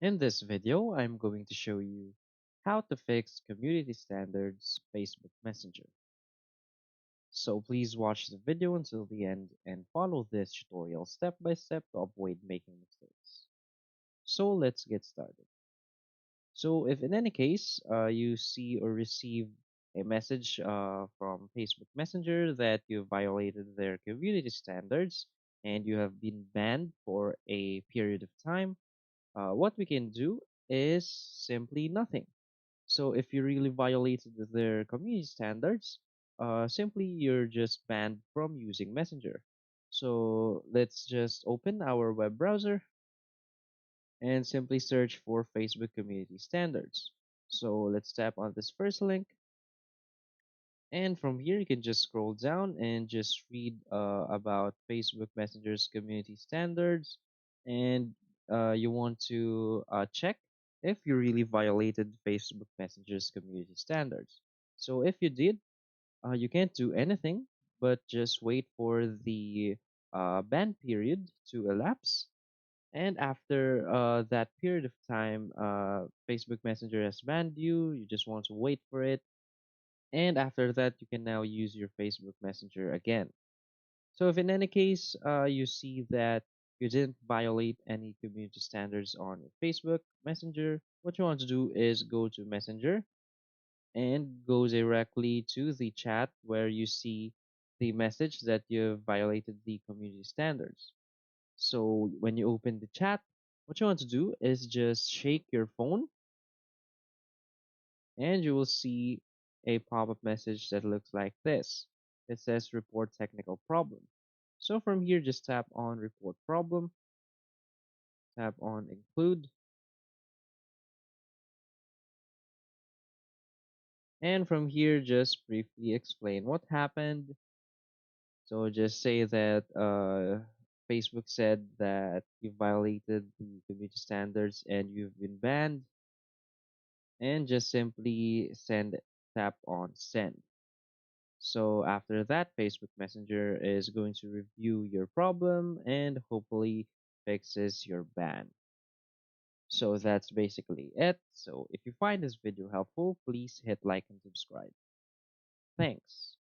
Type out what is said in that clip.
In this video, I'm going to show you how to fix community standards Facebook Messenger. So please watch the video until the end and follow this tutorial step by step to avoid making mistakes. So let's get started. So if in any case you see or receive a message from Facebook Messenger that you violated their community standards and you have been banned for a period of time, what we can do is simply nothing. So if you really violated their community standards, simply you're just banned from using Messenger. So let's just open our web browser and simply search for Facebook community standards. So let's tap on this first link. And from here, you can just scroll down and just read about Facebook Messenger's community standards. And you want to check if you really violated Facebook Messenger's community standards. So if you did, you can't do anything but just wait for the ban period to elapse. And after that period of time, Facebook Messenger has banned you. You just want to wait for it, and after that, you can now use your Facebook Messenger again. So if in any case you see that you didn't violate any community standards on your Facebook Messenger, what you want to do is go to Messenger and go directly to the chat where you see the message that you've violated the community standards. So when you open the chat, what you want to do is just shake your phone and you will see a pop-up message that looks like this. It says report technical problem. So from here, just tap on report problem, tap on include, and from here, just briefly explain what happened. So just say that Facebook said that you violated the community standards and you've been banned, and just simply tap on send. So after that, Facebook Messenger is going to review your problem and hopefully fixes your ban. So that's basically it. So if you find this video helpful, please hit like and subscribe. Thanks.